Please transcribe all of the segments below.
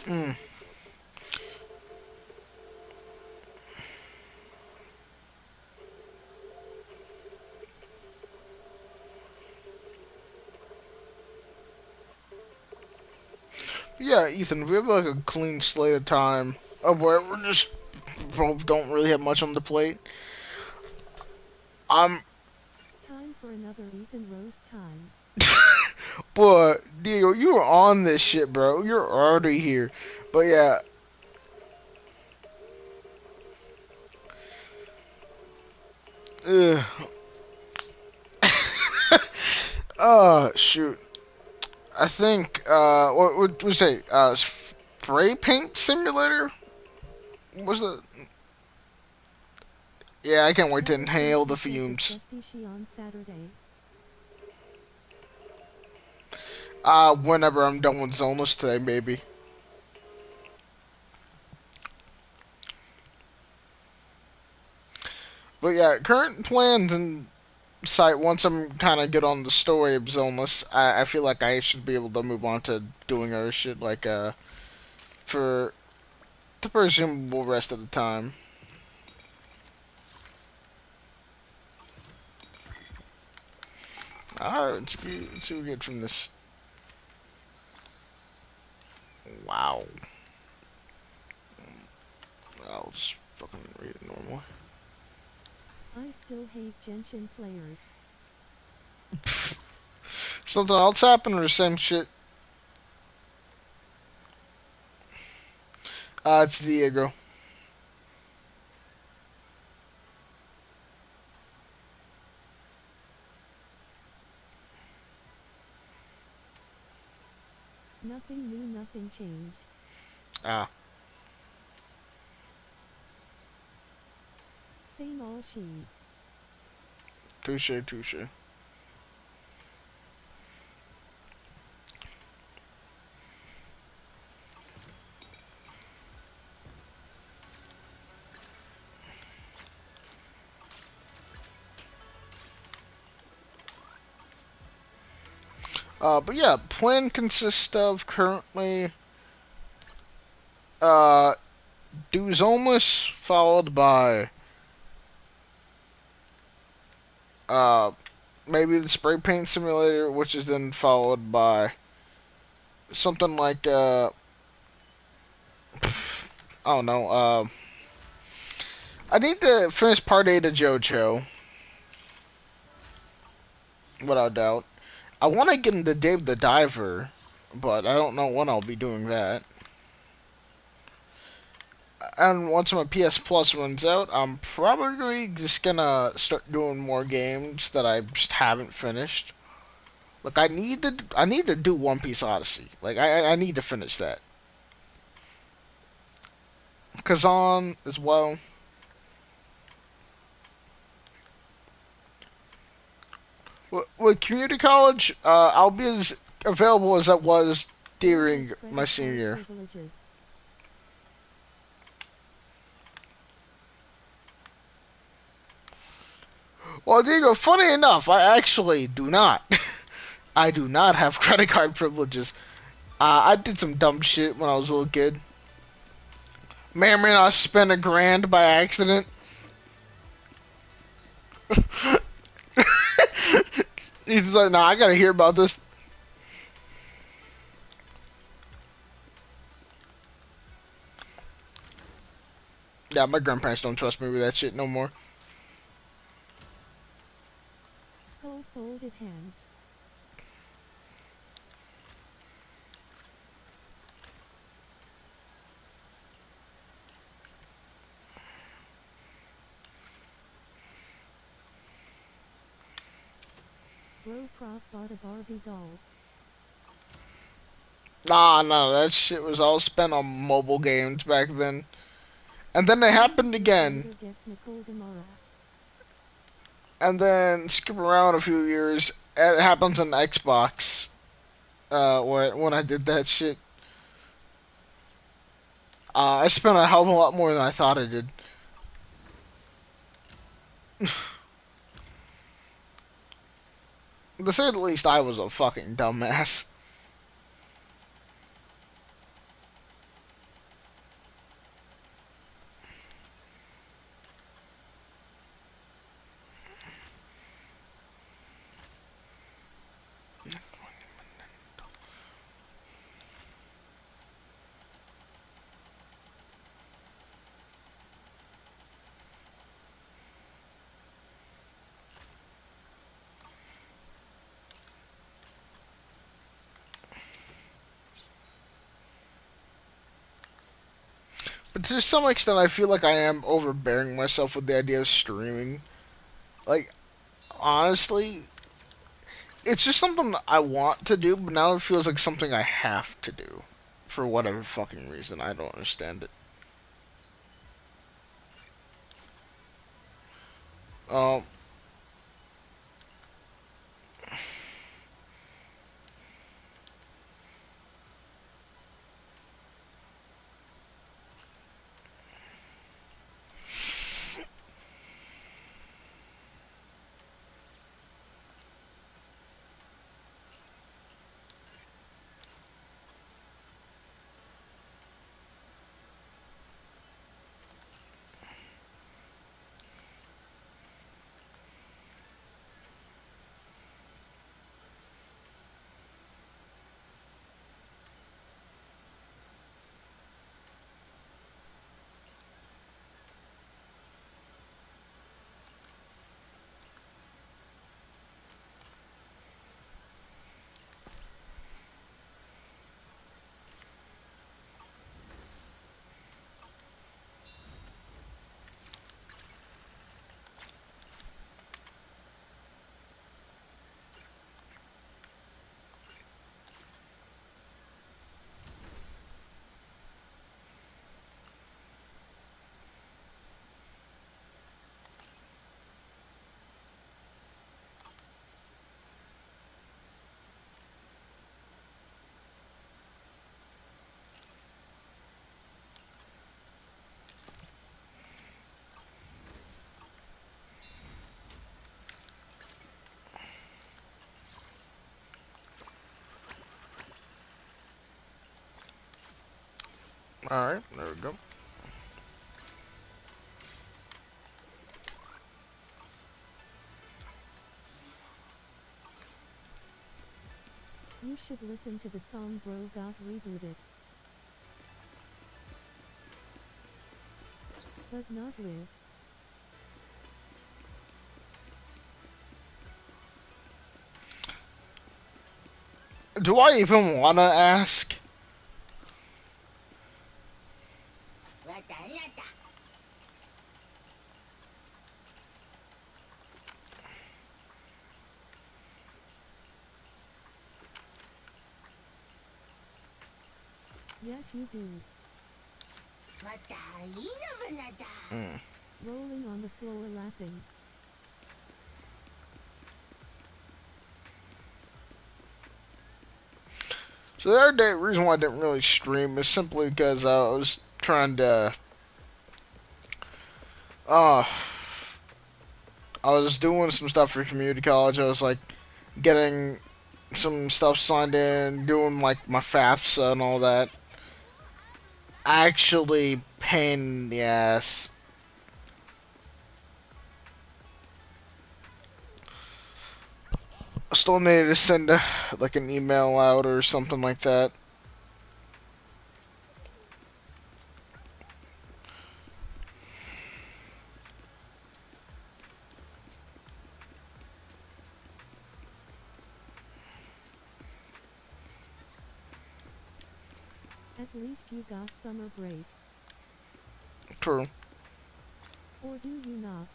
Mm. Yeah, Ethan, we have like a clean slate of time of where we're just both don't really have much on the plate. I'm, Time for another Ethan roast time. but Diego, you were on this shit, bro. You're already here. But yeah, ugh. Shoot. I think, what would we say? Spray paint simulator? Was it? Yeah, I can't wait to That was so inhale the specific, fumes. bestie. She on Saturday. Whenever I'm done with Zenless today, maybe. But yeah, current plans and sight, once I'm kind of good on the story of Zenless, I feel like I should be able to move on to doing other shit, like, for the presumable rest of the time. Alright, let's see what we get from this. Wow. I'll just fucking read it normally. I still hate Genshin players. Something else happened or the same shit? It's Diego. Nothing new, nothing changed. Ah, Same all she. touche, touche. But yeah, plan consists of currently, uh, do Zomas followed by, uh, maybe the spray paint simulator, which is then followed by something like, I don't know, I need to finish part 8 of JoJo, without doubt. I want to get into Dave the Diver, but I don't know when I'll be doing that. And once my PS Plus runs out, I'm probably just gonna start doing more games that I just haven't finished. Look, I need to do One Piece Odyssey. Like I need to finish that. Kazan as well. With community college, I'll be as available as I was Who has during my credit senior card year. privileges? Well, Diego, funny enough, I actually do not. I do not have credit card privileges. I did some dumb shit when I was a little kid. May or may not spend $1,000 by accident. He's like, nah, I gotta hear about this. Yeah, my grandparents don't trust me with that shit no more. Skull folded hands. Bro prop bought a Barbie doll. Nah, no, that shit was all spent on mobile games back then. And then it 20 happened years again. later gets Nicole Demara. And then skip around a few years, it happens on Xbox. When I did that shit, I spent a hell of a lot more than I thought I did. To say the least, I was a fucking dumbass. To some extent, I feel like I am overbearing myself with the idea of streaming. Like, honestly, it's just something I want to do, but now it feels like something I have to do. For whatever fucking reason, I don't understand it. Um, alright, there we go. You should listen to the song Bro Got Rebooted. But not live. Do I even wanna ask? Yes, you do. Mm. Rolling on the floor laughing. So the other day, reason why I didn't really stream is simply because I was trying to, uh, I was doing some stuff for community college. I was like getting some stuff signed in, doing like my FAFSA and all that. Actually, pain in the ass. I still needed to send like an email out or something like that. At least you got summer break. True. Or do you not?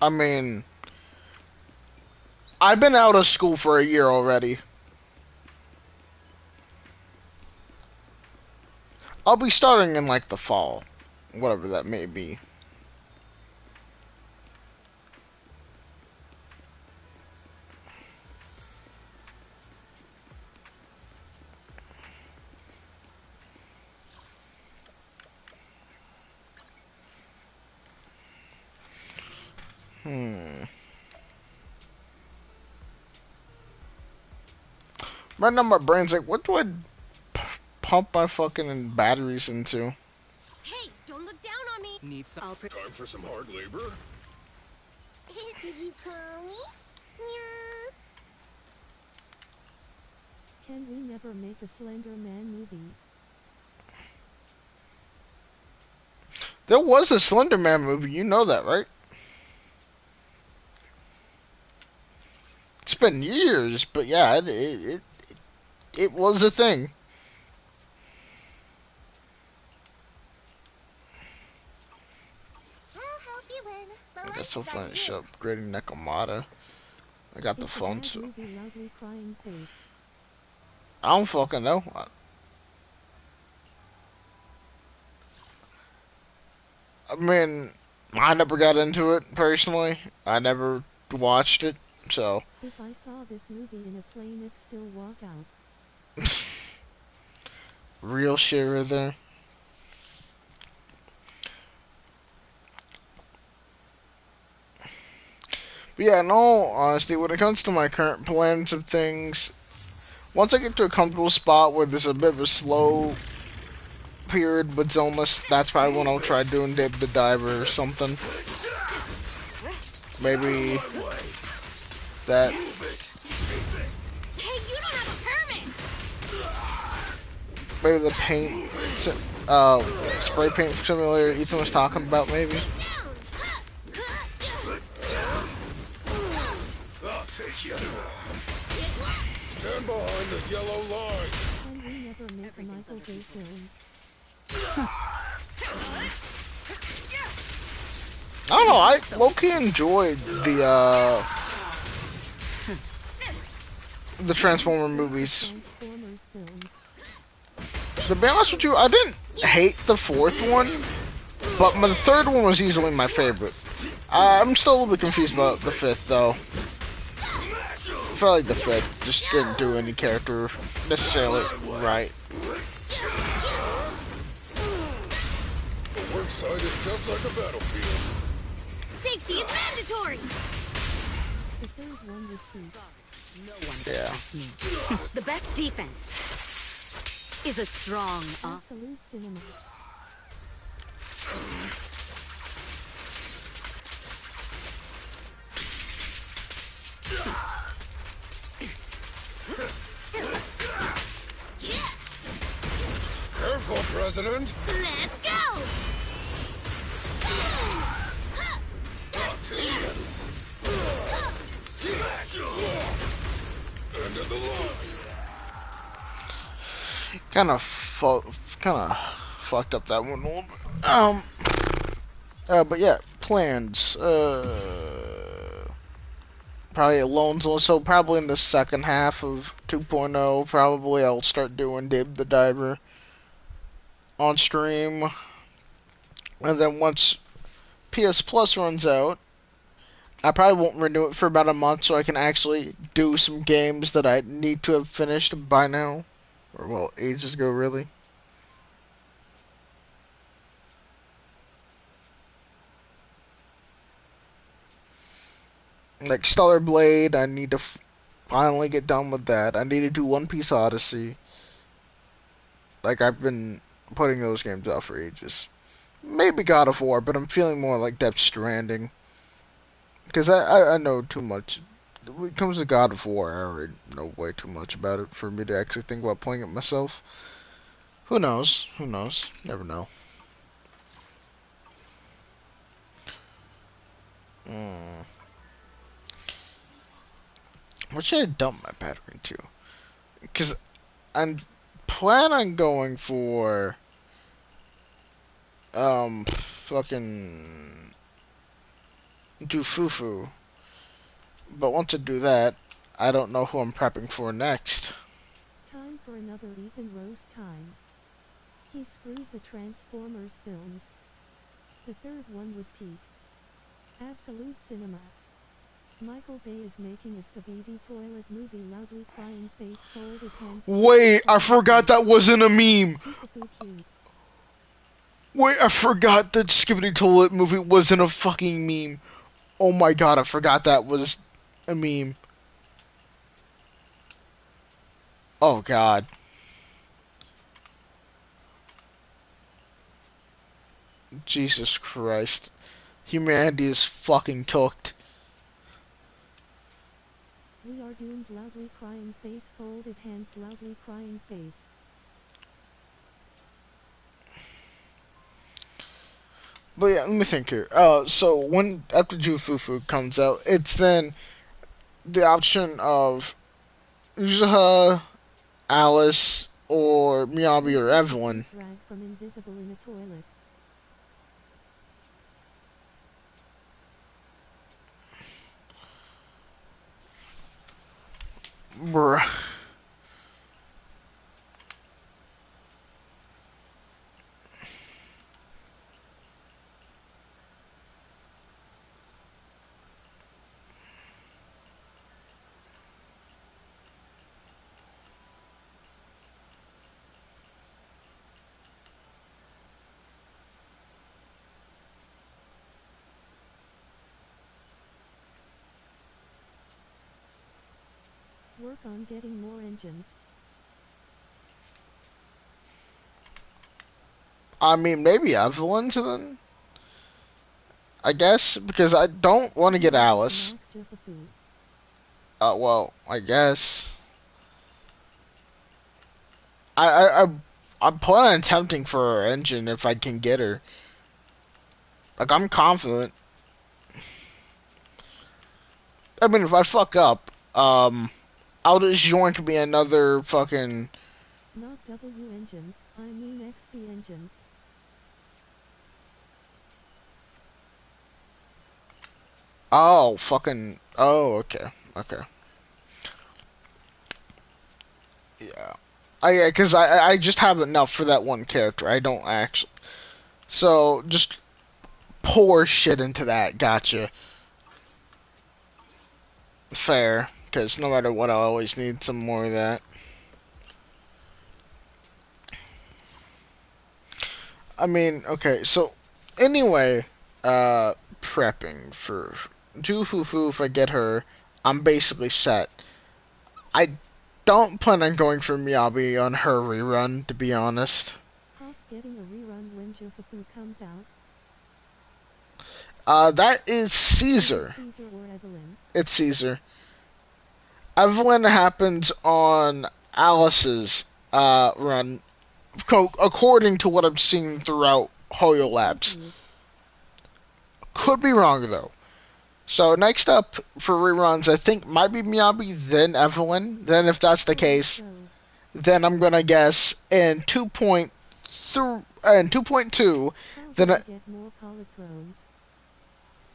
I mean, I've been out of school for a year already. I'll be starting in like the fall, whatever that may be. Hmm. Right now my brain's like, what do I pump my fucking batteries into? Hey, don't look down on me. Need some. Time for some hard labor? Did you call me? Yeah. Can we never make a Slender Man movie? There was a Slender Man movie, you know that, right? It's been years, but yeah, it was a thing. let's hope I finish upgrading Nekomata. I got the It's a phone, bad so movie, loudly crying face. I don't fucking know. I mean, I never got into it personally. I never watched it, so If I saw this movie in a plane, if still walk out. real shit right there. But yeah, in all honesty, when it comes to my current plans of things, once I get to a comfortable spot where there's a bit of a slow period with Zenless, that's probably when I'll try doing Dib the Diver or something. Maybe that. Hey, you don't have a permit! Maybe the paint, spray paint simulator Ethan was talking about, maybe. Down! I'll take you. Stand behind the yellow line. Can we never make a Michael Bay film? I don't know, I low-key enjoyed the Transformer movies. Transformers films. To be honest with you, I didn't hate the fourth one, but the third one was easily my favorite. I'm still a little bit confused about the fifth, though. I felt like the fifth just didn't do any character necessarily right. The work site is just like a battlefield. Safety is mandatory! The third one was Pete. No one can Yeah. stop me. The best defense is a strong Absolute cinema. Careful, President. Let's go! End of the line. Kind of fucked up that one a little bit. But yeah, plans. Probably Alone's also probably in the second half of 2.0. Probably I'll start doing Dib the Diver on stream, and then once PS Plus runs out, I probably won't renew it for about a month, so I can actually do some games that I need to have finished by now, or well, ages ago, really. Like Stellar Blade, I need to finally get done with that. I need to do One Piece Odyssey. Like, I've been putting those games off for ages. Maybe God of War, but I'm feeling more like Death Stranding. Because I know too much. When it comes to God of War, I already know way too much about it for me to actually think about playing it myself. Who knows? Who knows? Never know. What should I dump my battery to? Because I'm plan on going for fucking do Fufu. But once I do that, I don't know who I'm prepping for next. Time for another Ethan roast time. He screwed the Transformers films. The third one was Pete. Absolute cinema. Michael Bay is making a Skibidi toilet movie, loudly crying face, folded hands. Wait, I forgot that wasn't a meme. Chickafu cute. Wait, I forgot that Skibbity Toilet movie wasn't a fucking meme. Oh my god, I forgot that was a meme. Oh god. Jesus Christ. Humanity is fucking cooked. We are doomed, loudly crying face, folded hands, loudly crying face. But yeah, let me think here. So when after Jufufu comes out, it's then the option of Uzuha, Alice, or Miyabi or Evelyn. Rag from Invisible in a toilet. Bruh. Work on getting more engines. I mean, maybe Evelyn's then? I guess, because I don't want to get Upgrade to Alice. Max Jiffafoo. Well, I guess. I'm planning on attempting for her engine if I can get her. Like, I'm confident. I mean, if I fuck up, I'll just join me another fucking... Not W engines, I mean XP engines. Oh, fucking... Oh, okay. Okay. Yeah. Yeah, because I just have enough for that one character. I don't actually... So, just pour shit into that. Gotcha. Fair. Because no matter what, I always need some more of that. I mean, okay, so... Anyway, prepping for... Jufufu, if I get her, I'm basically set. I don't plan on going for Miyabi on her rerun, to be honest. Us getting a rerun when Jiffafoo comes out. That is Is it Caesar. Caesar or Evelyn? It's Caesar. Evelyn happens on Alice's run, according to what I'm seeing throughout Hoyo Thank Labs. you. Could be wrong though. So next up for reruns, I think might be Miyabi, then Evelyn. Then if that's the I hope case, so. then I'm gonna guess in 2.2, How do then I get more polychromes?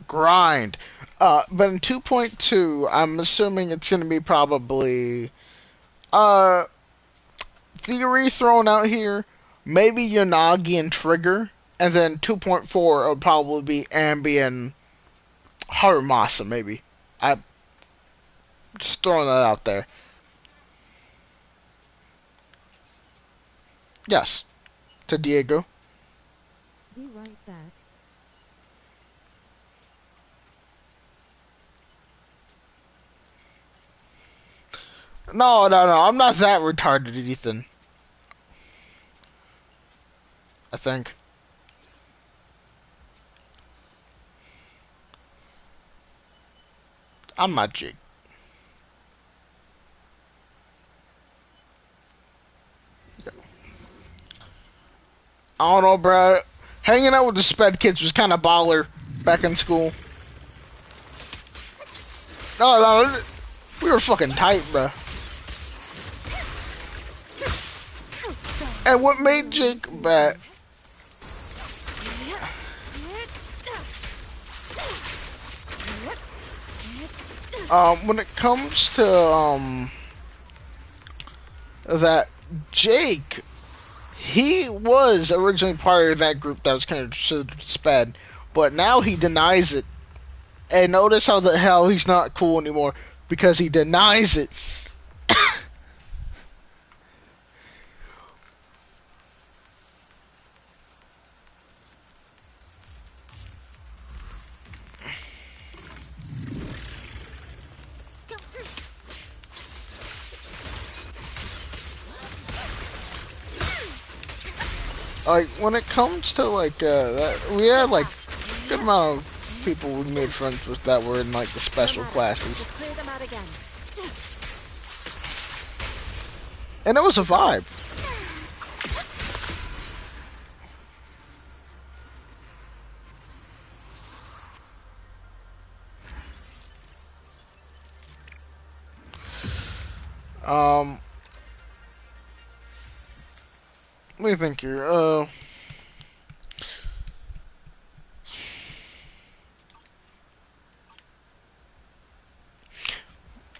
grind. But in 2.2, I'm assuming it's gonna be probably theory thrown out here, maybe Yanagi and Trigger, and then 2.4 would probably be Ambi and Harumasa, maybe. I just throwing that out there. Yes, to Diego. Be right back. No, no, no, I'm not that retarded, Ethan. I think. I'm not Jake. I don't know, bro. Hanging out with the sped kids was kind of baller back in school. No, no, we were fucking tight, bro. And what made Jake bad? When it comes to that Jake, he was originally part of that group that was kind of considered sped, but now he denies it. And notice how the hell he's not cool anymore because he denies it. Like when it comes to like that, we had like a good amount of people we made friends with that were in like the special classes, Just clear them out again. and it was a vibe. Um, Let me think here.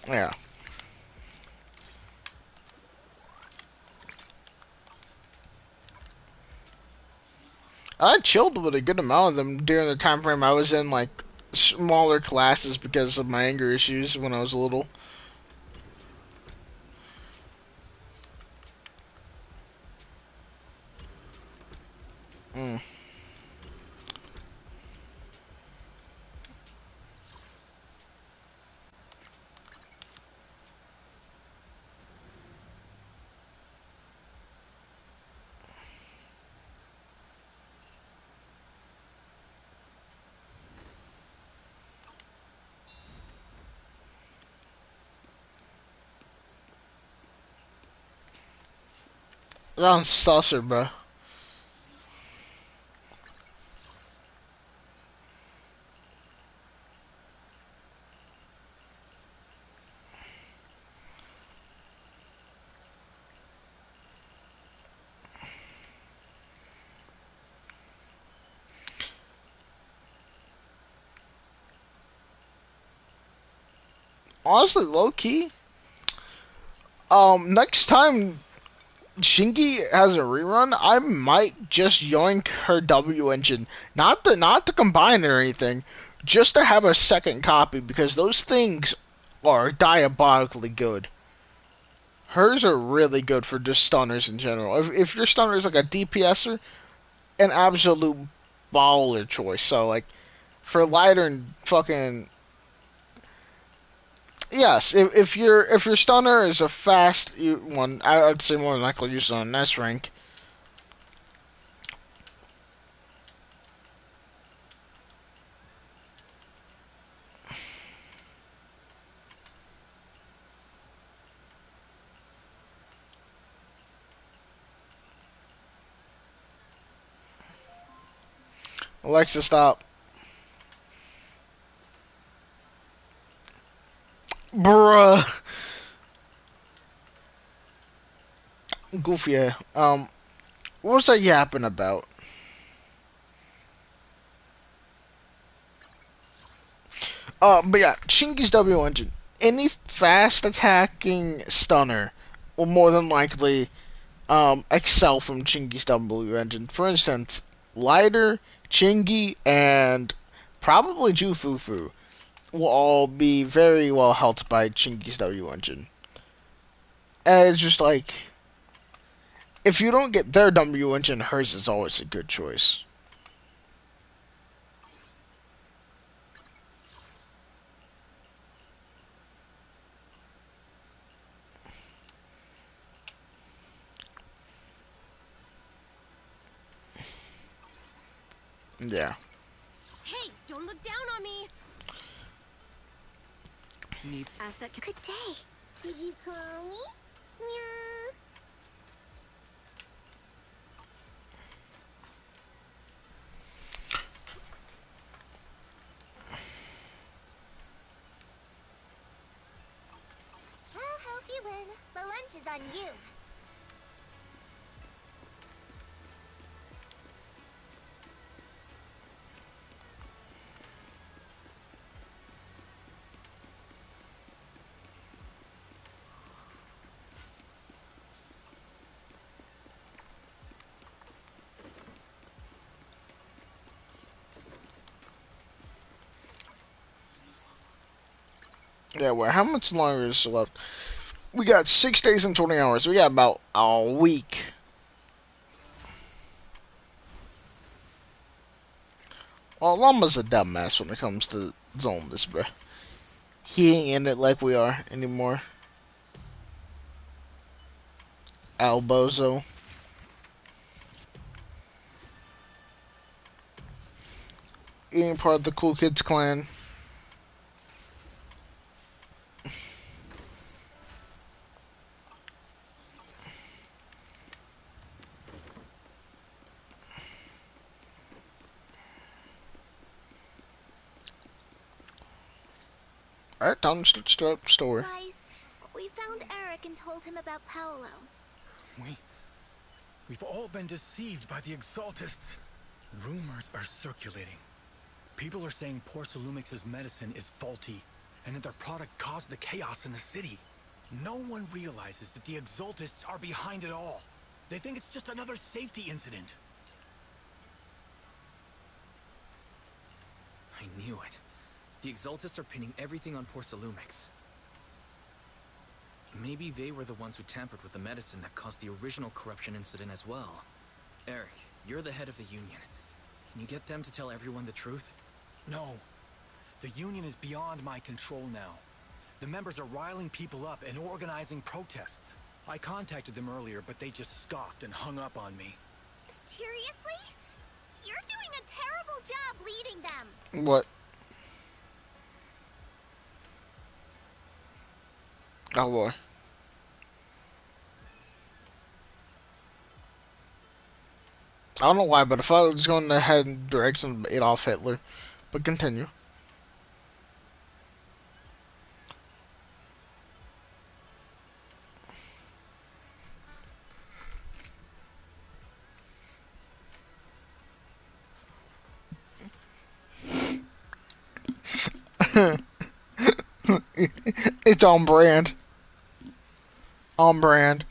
Yeah. I chilled with a good amount of them during the time frame I was in like smaller classes because of my anger issues when I was little. Mm. Sounds saucer, bro. Honestly, low key. Next time Shingi has a rerun, I might just yoink her W engine, not to combine it or anything, just to have a second copy because those things are diabolically good. Hers are really good for just stunners in general. If your stunner is like a DPSer, an absolute baller choice. So like for lighter and fucking yes, if your stunner is a fast one, I'd say more than likely use it on S rank. Alexa, stop. Bruh. Goofy. Yeah. What was I yapping about? But yeah, Shingi's W engine. Any fast attacking stunner will more than likely excel from Chingy's W engine. For instance, Lighter, Chingy, and probably Jufufu will all be very well helped by Chingy's W engine. And it's just like, if you don't get their W engine, hers is always a good choice. Yeah. Hey, don't look down on me. Needs asset. Good day. Did you call me? Meow. I'll help you win. The lunch is on you. Yeah, well, how much longer is left? We got 6 days and 20 hours. We got about a week. Well, Llama's a dumbass when it comes to Zenless, bruh. He ain't in it like we are anymore. Albozo. He ain't part of the Cool Kids clan. Alright, time to start the story. Guys, we found Eric and told him about Paolo. We've all been deceived by the Exaltists. Rumors are circulating. People are saying Porcelumix's medicine is faulty, and that their product caused the chaos in the city. No one realizes that the Exaltists are behind it all. They think it's just another safety incident. I knew it. The Exaltists are pinning everything on Porcelumix. Maybe they were the ones who tampered with the medicine that caused the original corruption incident as well. Eric, you're the head of the Union. Can you get them to tell everyone the truth? No. The Union is beyond my control now. The members are riling people up and organizing protests. I contacted them earlier, but they just scoffed and hung up on me. Seriously? You're doing a terrible job leading them. What? Oh boy. I don't know why, but if I was going ahead in the direction of Adolf Hitler, but continue. It's on brand. On brand.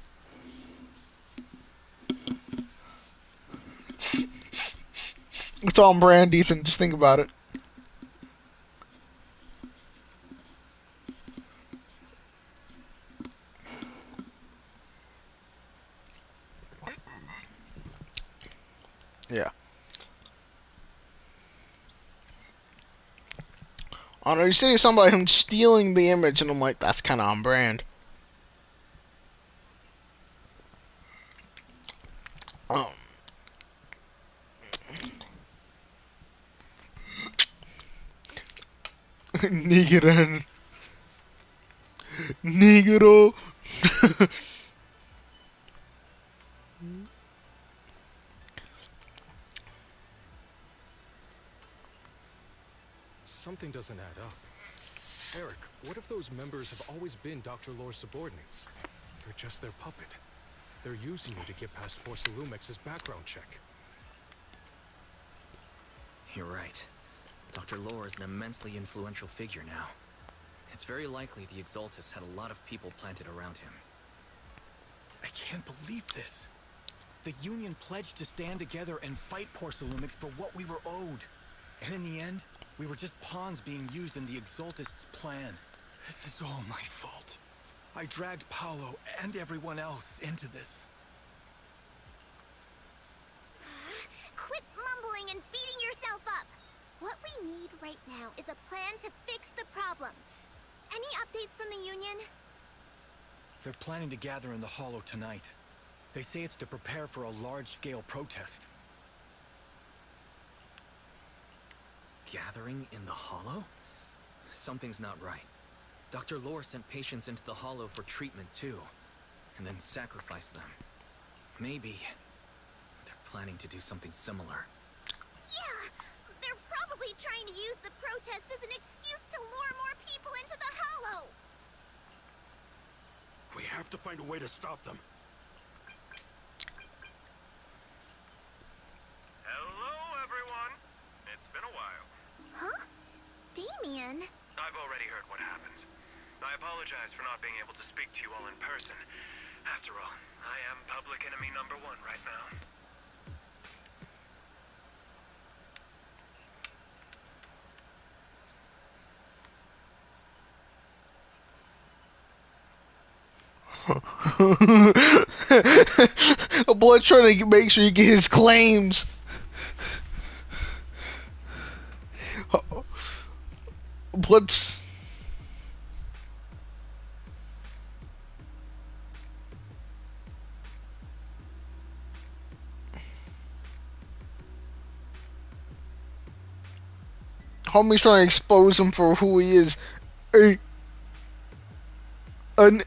It's on brand, Ethan. Just think about it. Yeah. I don't know, you say something about him stealing the image, and I'm like, that's kind of on brand. Um, Nigeran. Negro. Something doesn't add up. Eric, what if those members have always been Dr. Lore's subordinates? You're just their puppet. They're using you to get past Porcelumix's background check. You're right. Dr. Lore is an immensely influential figure now. It's very likely the Exaltists had a lot of people planted around him. I can't believe this. The Union pledged to stand together and fight Porcelumix for what we were owed. And in the end, we were just pawns being used in the Exaltists' plan. This is all my fault. I dragged Paolo and everyone else into this. Quit mumbling and beating yourself up. What we need right now is a plan to fix the problem. Any updates from the Union? They're planning to gather in the Hollow tonight. They say it's to prepare for a large-scale protest. Gathering in the Hollow? Something's not right. Dr. Lore sent patients into the Hollow for treatment too, and then sacrificed them. Maybe they're planning to do something similar. Yeah, they're probably trying to use the protest as an excuse to lure more people into the Hollow. We have to find a way to stop them. Hello, everyone. It's been a while. Huh? Damien? I've already heard what happened. I apologize for not being able to speak to you all in person. After all, I am public enemy number one right now. A boy trying to make sure he get his claims. What's homie's trying to expose him for who he is? Hey, an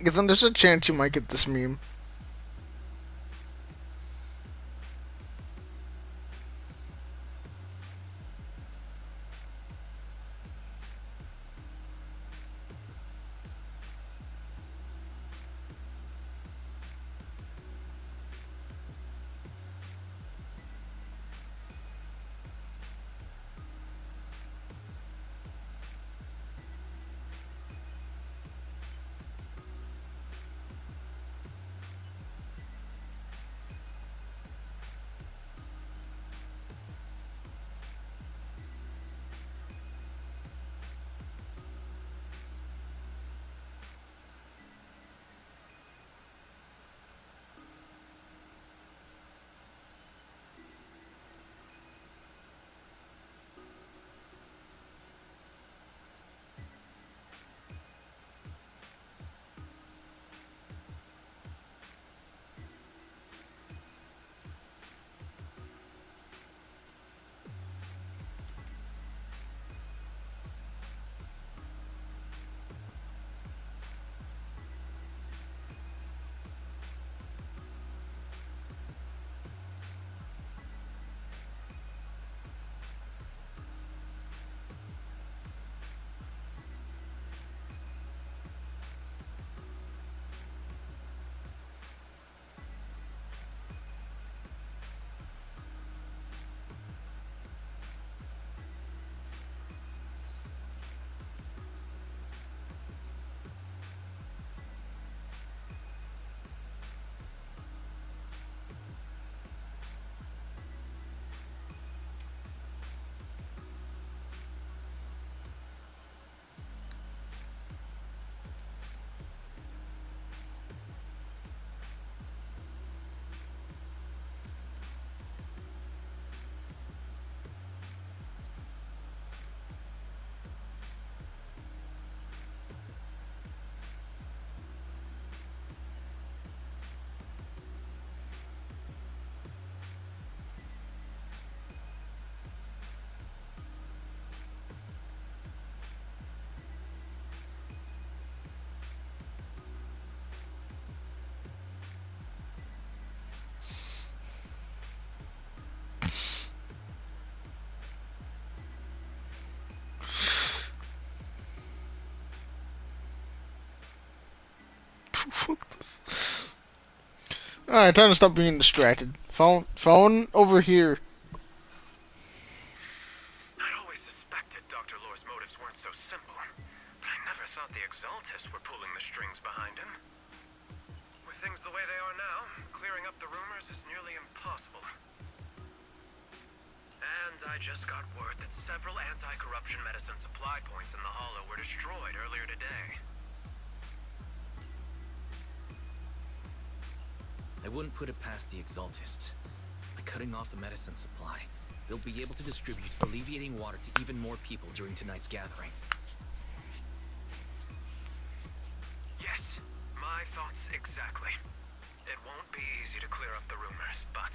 Because then there's a chance you might get this meme. Alright, time to stop being distracted. Phone over here. I'd always suspected Dr. Lore's motives weren't so simple, but I never thought the Exaltists were pulling the strings behind him. With things the way they are now, clearing up the rumors is nearly impossible. And I just got word that several anti-corruption medicine supply points in the Hollow were destroyed earlier today. I wouldn't put it past the Exaltists. By cutting off the medicine supply, they'll be able to distribute alleviating water to even more people during tonight's gathering. Yes, my thoughts exactly. It won't be easy to clear up the rumors, but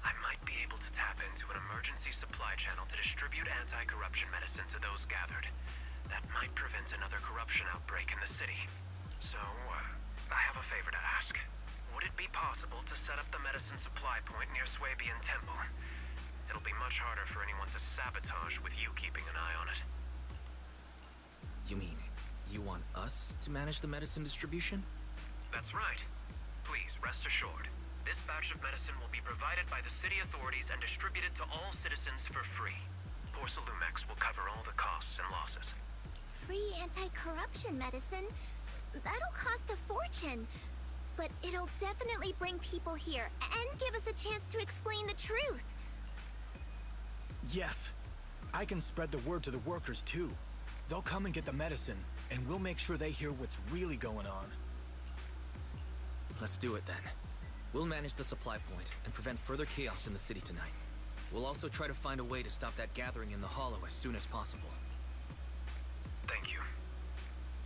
I might be able to tap into an emergency supply channel to distribute anti-corruption medicine to those gathered. That might prevent another corruption outbreak in the city. So, I have a favor to ask. Would it be possible to set up the medicine supply point near Swabian Temple? It'll be much harder for anyone to sabotage with you keeping an eye on it. You mean, you want us to manage the medicine distribution? That's right. Please, rest assured. This batch of medicine will be provided by the city authorities and distributed to all citizens for free. Porcelumex will cover all the costs and losses. Free anti-corruption medicine? That'll cost a fortune. But it'll definitely bring people here and give us a chance to explain the truth. Yes. I can spread the word to the workers too. They'll come and get the medicine, and we'll make sure they hear what's really going on. Let's do it then. We'll manage the supply point and prevent further chaos in the city tonight. We'll also try to find a way to stop that gathering in the Hollow as soon as possible. Thank you.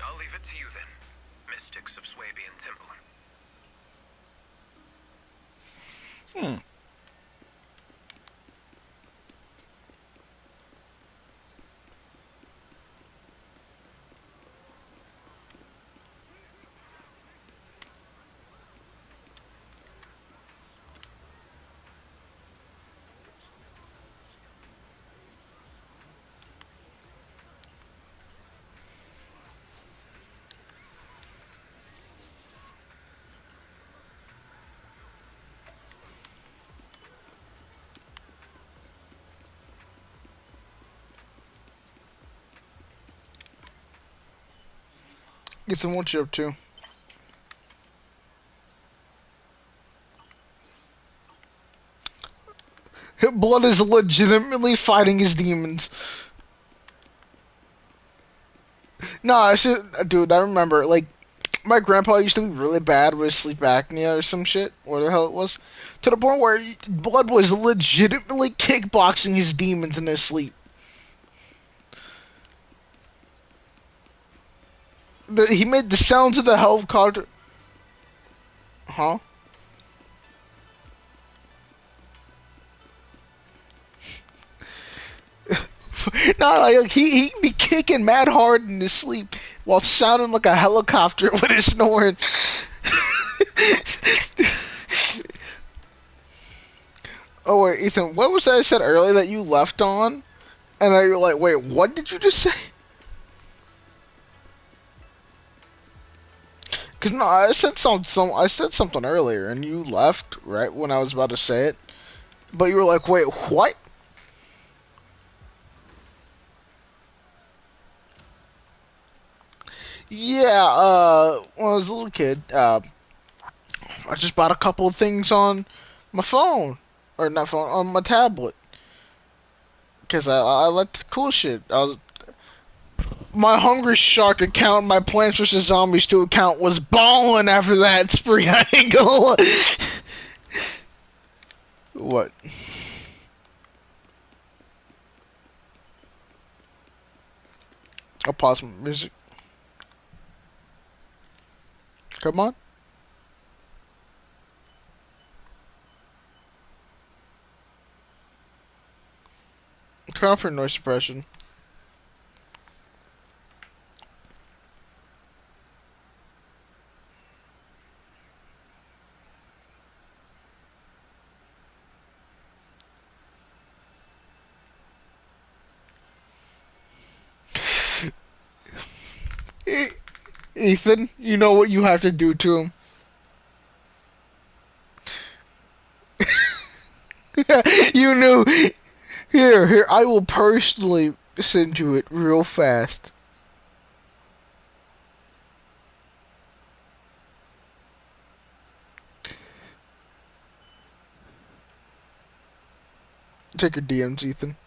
I'll leave it to you then, mystics of Swabian Temple. Ethan, what you up to? Blood is legitimately fighting his demons. No, I said, dude, I remember, like, my grandpa used to be really bad with sleep apnea or some shit, whatever the hell it was, to the point where Blood was legitimately kickboxing his demons in his sleep. He made the sounds of the helicopter. Huh? No, like, he'd be kicking mad hard in his sleep while sounding like a helicopter with his snoring. Oh wait, Ethan, what was that I said earlier that you left on? And I were like, wait, what did you just say? Cause no, I said something earlier, and you left right when I was about to say it. But you were like, wait, what? Yeah, when I was a little kid, I just bought a couple of things on my phone, or not phone, on my tablet. Cause I like the cool shit. My Hungry Shark account, my Plants vs Zombies 2 account was balling after that spree. I ain't gonna lie. What? I'll pause my music. Come on. Turn off your noise suppression. Ethan, you know what you have to do to him. You knew. Here, I will personally send you it real fast. Check your DMs, Ethan.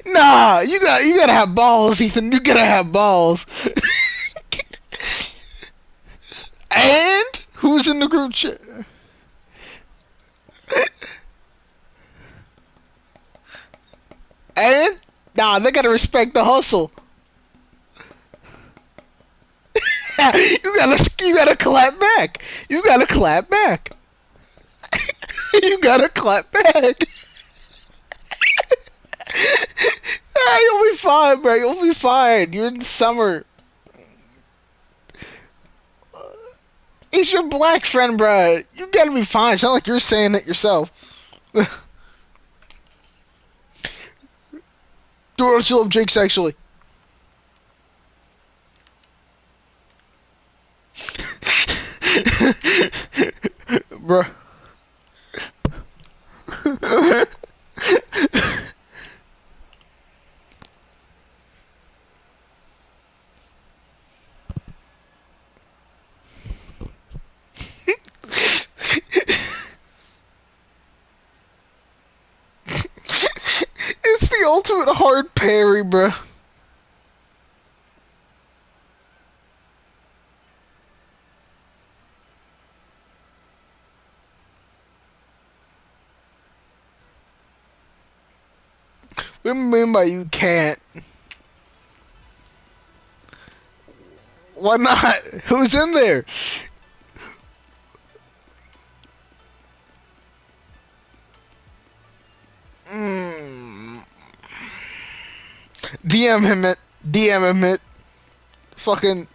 Nah, you gotta have balls, Ethan. You gotta have balls. And who's in the group chat? And nah, they gotta respect the hustle. You gotta clap back. You gotta clap back. You gotta clap back. Ah, you'll be fine, bro. You'll be fine. You're in the summer. He's your black friend, bro. You gotta be fine. It's not like you're saying it yourself. Do it you love Jake sexually. Bruh. It's the ultimate hard parry, bruh. What do you mean by you can't? Why not? Who's in there? Mm. DM him it. DM him it. Fucking.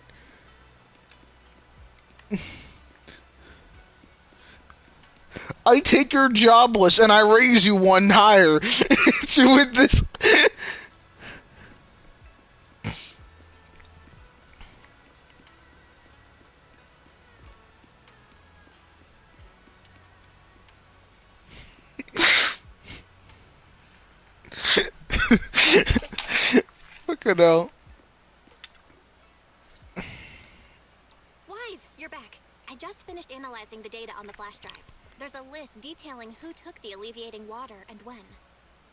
I take your jobless and I raise you one higher. You with this? Fucking hell. Wise, you're back. I just finished analyzing the data on the flash drive. There's a list detailing who took the alleviating water and when.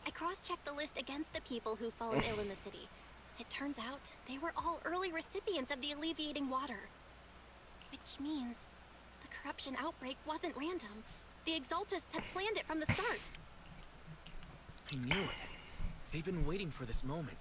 I cross-checked the list against the people who've fallen ill in the city. It turns out they were all early recipients of the alleviating water. Which means the corruption outbreak wasn't random. The Exaltists had planned it from the start. I knew it. They've been waiting for this moment,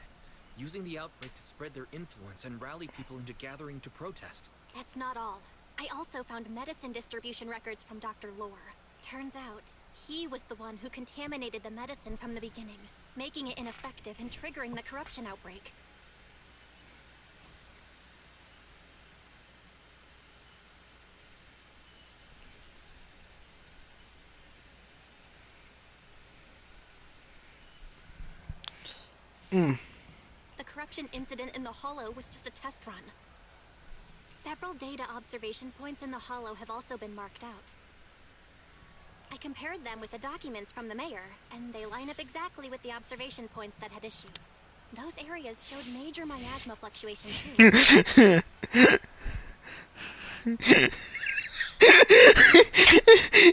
using the outbreak to spread their influence and rally people into gathering to protest. That's not all. I also found medicine distribution records from Dr. Lore. Turns out, he was the one who contaminated the medicine from the beginning, making it ineffective and triggering the corruption outbreak. Mm. The corruption incident in the Hollow was just a test run. Several data observation points in the Hollow have also been marked out. I compared them with the documents from the mayor, and they line up exactly with the observation points that had issues. Those areas showed major miasma fluctuation too.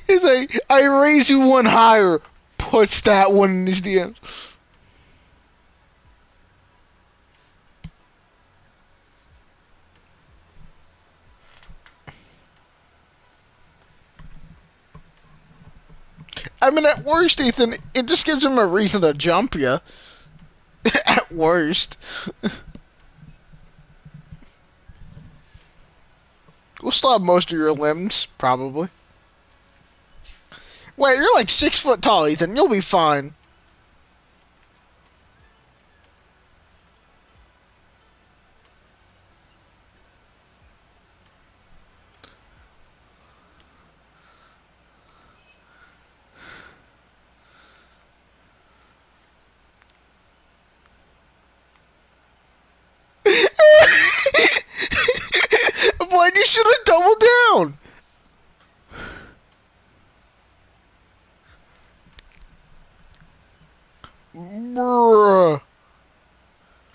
He's like, I raise you one higher, puts that one in his DMs. I mean, at worst, Ethan, it just gives him a reason to jump you. At worst. We'll still have most of your limbs, probably. Wait, you're like 6 foot tall, Ethan. You'll be fine. I'm like, you should have doubled down. Bruh.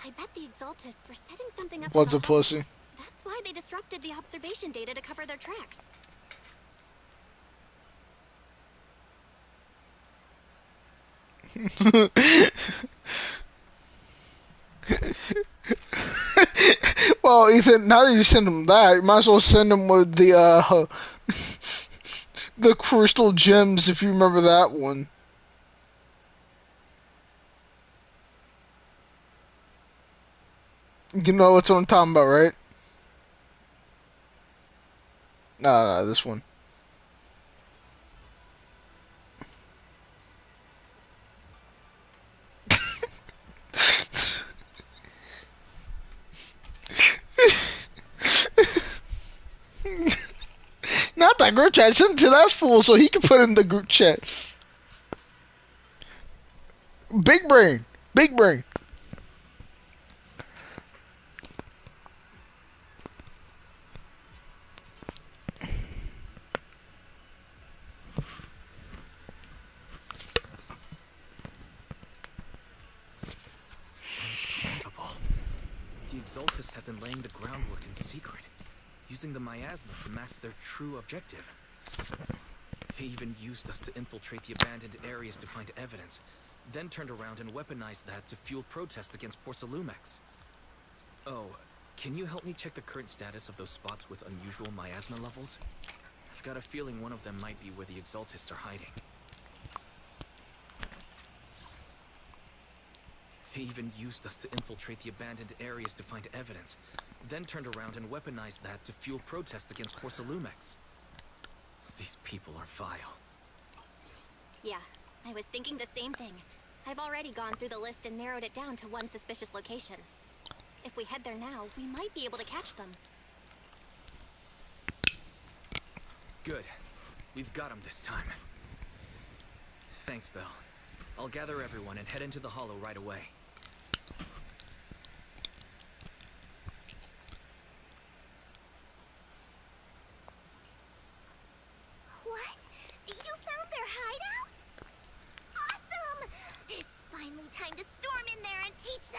I bet the Exaltists were setting something up What's in a the Hollow. pussy? That's why they disrupted the observation data to cover their tracks. Well, Ethan, now that you send him that, you might as well send him with the the crystal gems, if you remember that one. You know what I'm talking about, right? No, this one. Not that group chat. Send it to that fool so he can put in the group chat. Big brain. Big brain. Unbelievable. The Exaltists have been laying the groundwork in secret, using the miasma to mask their true objective. They even used us to infiltrate the abandoned areas to find evidence, then turned around and weaponized that to fuel protests against Porcelumex. Oh, can you help me check the current status of those spots with unusual miasma levels? I've got a feeling one of them might be where the Exaltists are hiding. They even used us to infiltrate the abandoned areas to find evidence, then turned around and weaponized that to fuel protests against Porcelumex. These people are vile. Yeah, I was thinking the same thing. I've already gone through the list and narrowed it down to one suspicious location. If we head there now, we might be able to catch them. Good. We've got them this time. Thanks, Belle. I'll gather everyone and head into the Hollow right away. What? You found their hideout? Awesome! It's finally time to storm in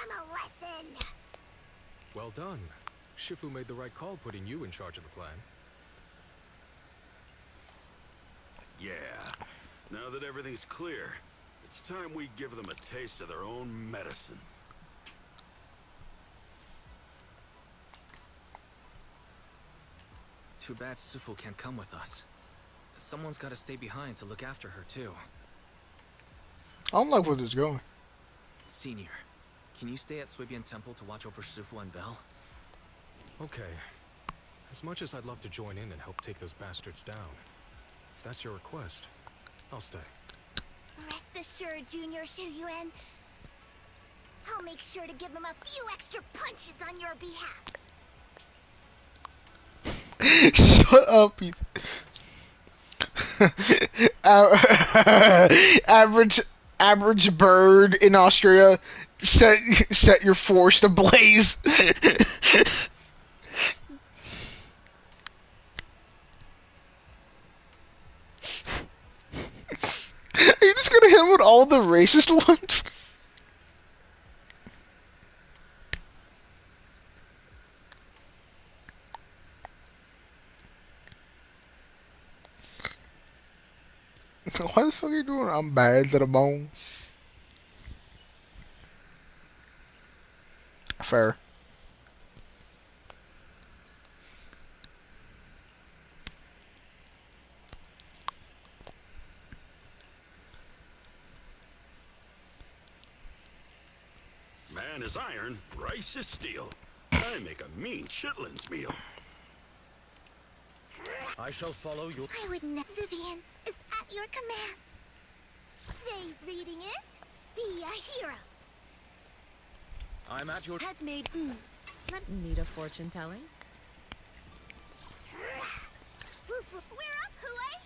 them a lesson. Well done. Shifu made the right call putting you in charge of the plan. Yeah. Now that everything's clear, it's time we give them a taste of their own medicine. Too bad Sufu can't come with us. Someone's gotta stay behind to look after her, too. I don't like where this is going. Senior, can you stay at Suibian Temple to watch over Sufu and Belle? Okay. As much as I'd love to join in and help take those bastards down, if that's your request, I'll stay. Rest assured, Junior Shuyuan. I'll make sure to give them a few extra punches on your behalf. Shut up, you. Average bird in Austria. Set your forest ablaze. Are you just gonna hit him with all the racist ones? What the fuck are you doing? I'm bad to the bone. Fair. Man is iron, rice is steel. I make a mean chitlins meal. I shall follow you. I would not. Vivian is at your command. Today's reading is Be a Hero. I'm at your... Had made... Need a fortune telling? We're up, Hooey!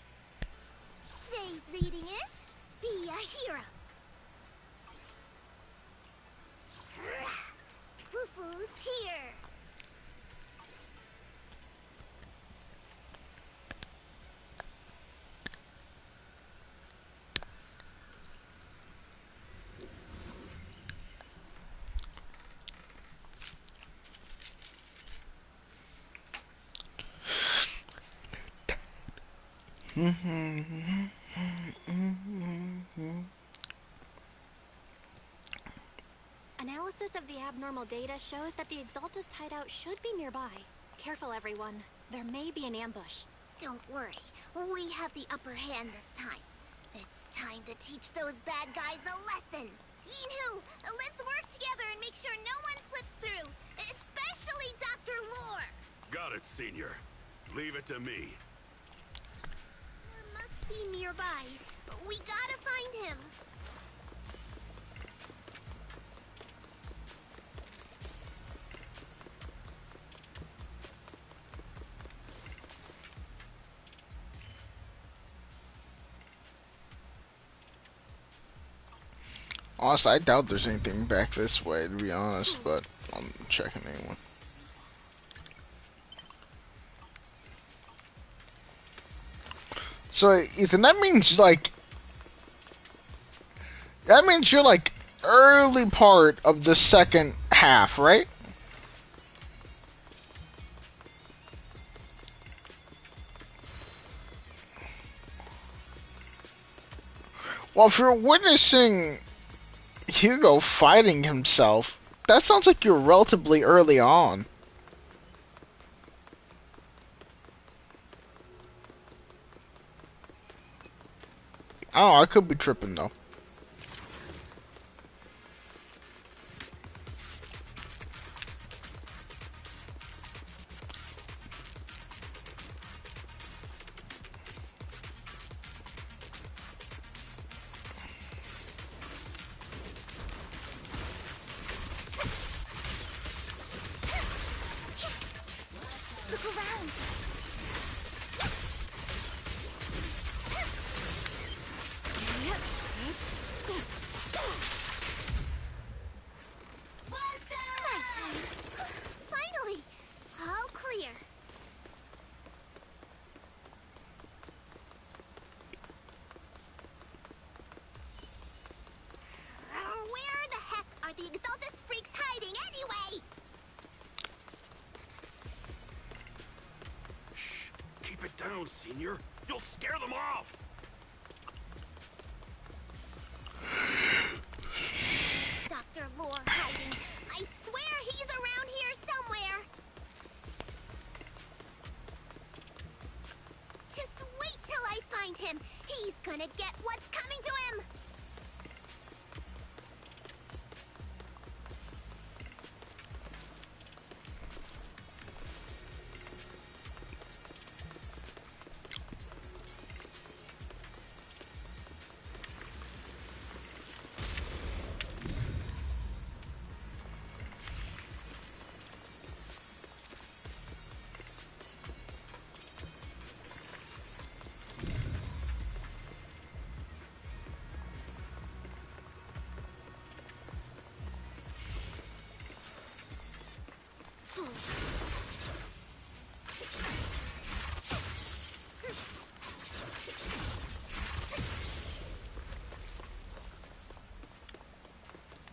Today's reading is Be a Hero. Fufu's here. Analysis of the abnormal data shows that the Exaltus hideout should be nearby. Careful, everyone. There may be an ambush. Don't worry. We have the upper hand this time. It's time to teach those bad guys a lesson. Yinhu, let's work together and make sure no one slips through. Especially Dr. Lore. Got it, Senior. Leave it to me. Lore must be nearby. We gotta find him. Honestly, I doubt there's anything back this way, to be honest, but I'm checking anyway. So, Ethan, that means, like... That means you're, like, early part of the second half, right? Well, if you're witnessing Hugo fighting himself, that sounds like you're relatively early on. Oh, I could be tripping though. Look around. down, Senior. You'll scare them off. Dr. Lore hiding. I swear he's around here somewhere. Just wait till I find him. He's gonna get what's coming to him.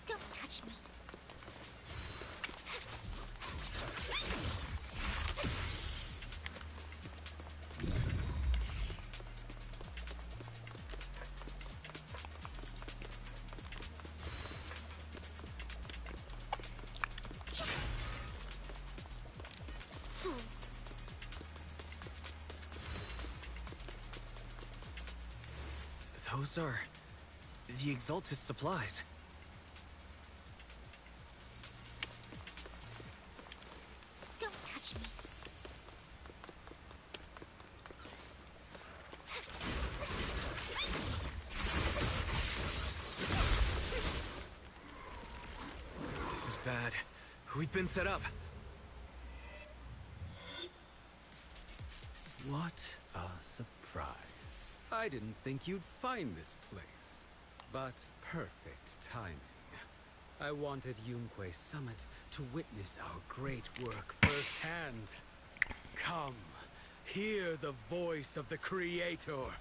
Don't touch me. Those are the Exaltus supplies. Don't touch me. This is bad. We've been set up. What a surprise. I didn't think you'd find this place. But perfect timing. I wanted Yunque Summit to witness our great work firsthand. Come, hear the voice of the Creator.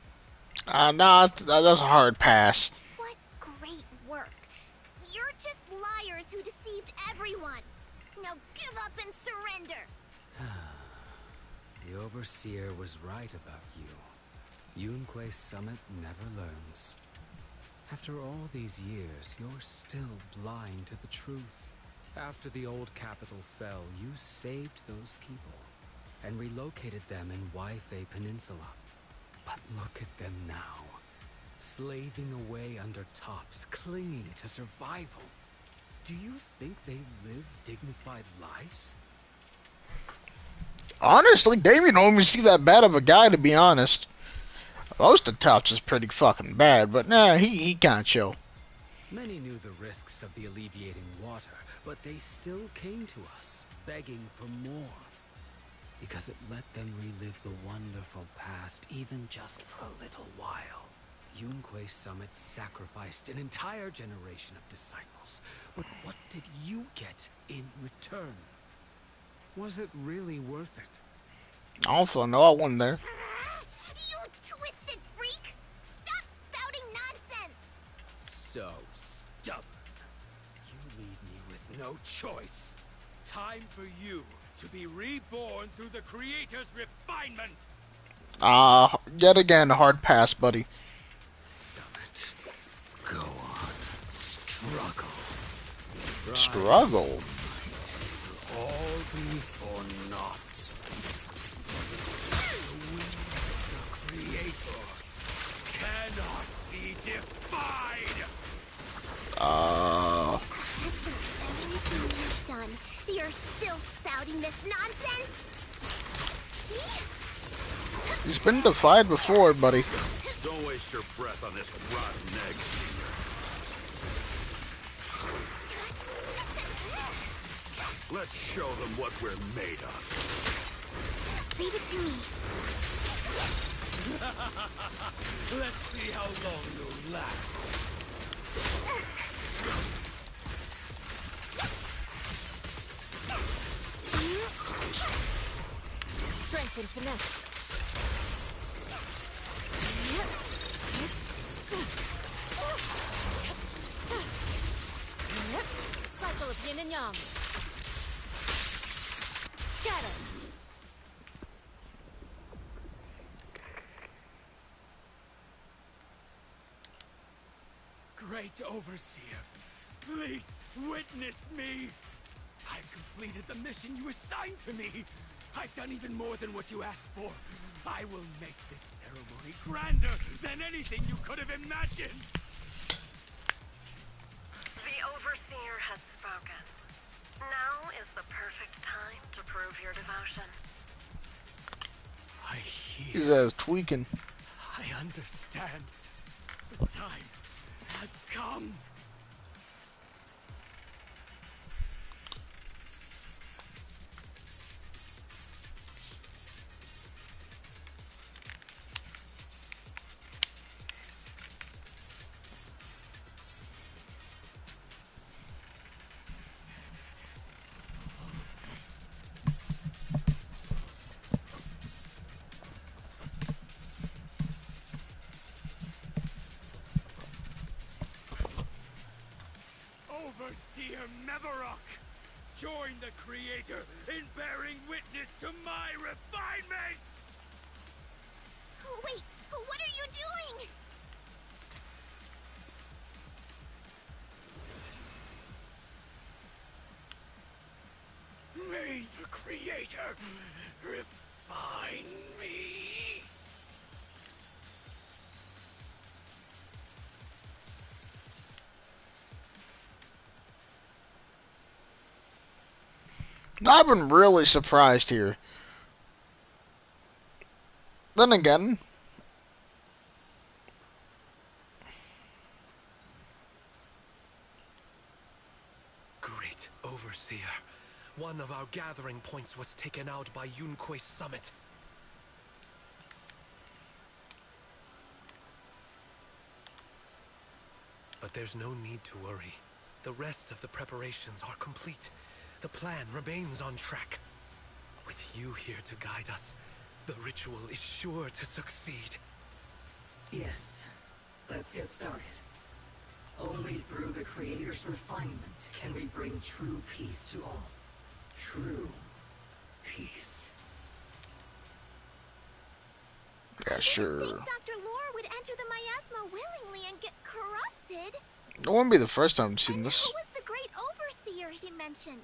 Nah, that's a hard pass. What great work. You're just liars who deceived everyone. Now give up and surrender. The Overseer was right about you. Yunque Summit never learns. After all these years, you're still blind to the truth. After the old capital fell, you saved those people and relocated them in Waifei Peninsula. But look at them now, slaving away under tops, clinging to survival. Do you think they live dignified lives? Honestly, Damien don't even see that bad of a guy, to be honest. Most of Touch is pretty fucking bad, but nah, he can't chill. Many knew the risks of the alleviating water, but they still came to us, begging for more. Because it let them relive the wonderful past, even just for a little while. Yunque Summit sacrificed an entire generation of disciples, but what did you get in return? Was it really worth it? I don't fucking know, I wasn't there. You twisted freak! Stop spouting nonsense! So stubborn. You leave me with no choice. Time for you to be reborn through the Creator's refinement! Yet again, a hard pass, buddy. Summit, go on. Struggle. Struggle? All be for naught. The will of the Creator cannot be defied! After everything you've done, you're still spouting this nonsense? He's been defied before, buddy. Don't waste your breath on this rotten egg, Senior. Let's show them what we're made of. Leave it to me. Let's see how long you'll last. Strength and finesse. Cycle of yin and yang. Scatter. Great Overseer, please witness me. I've completed the mission you assigned to me. I've done even more than what you asked for. I will make this ceremony grander than anything you could have imagined. The Overseer has spoken. Now is the perfect time to prove your devotion. I His hear. ass tweaking. I understand. The time has come. Overseer Mevarok, join the Creator in bearing witness to my refinement! Wait, what are you doing? May the Creator refine me! I've been really surprised here. Then again, Great Overseer. One of our gathering points was taken out by Yunque's summit. But there's no need to worry. The rest of the preparations are complete. The plan remains on track. With you here to guide us, the ritual is sure to succeed. Yes. Let's get started. Only through the Creator's refinement can we bring true peace to all. True peace. yeah, sure. I think Dr. Lore would enter the miasma willingly and get corrupted. It won't be the first time I've seen And this. who was the Great Overseer he mentioned?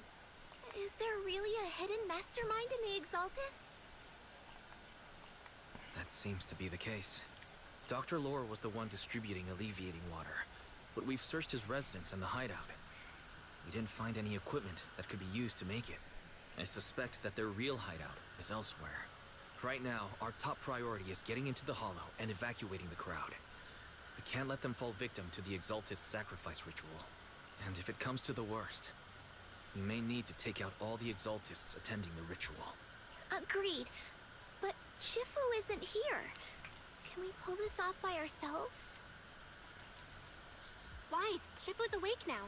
Is there really a hidden mastermind in the Exaltists? That seems to be the case. Dr. Lore was the one distributing alleviating water, but we've searched his residence and the hideout. We didn't find any equipment that could be used to make it. I suspect that their real hideout is elsewhere. Right now, our top priority is getting into the Hollow and evacuating the crowd. We can't let them fall victim to the Exaltist sacrifice ritual. And if it comes to the worst, we may need to take out all the Exaltists attending the ritual. Agreed. But Shifu isn't here. Can we pull this off by ourselves? Wise, Shifu's awake now.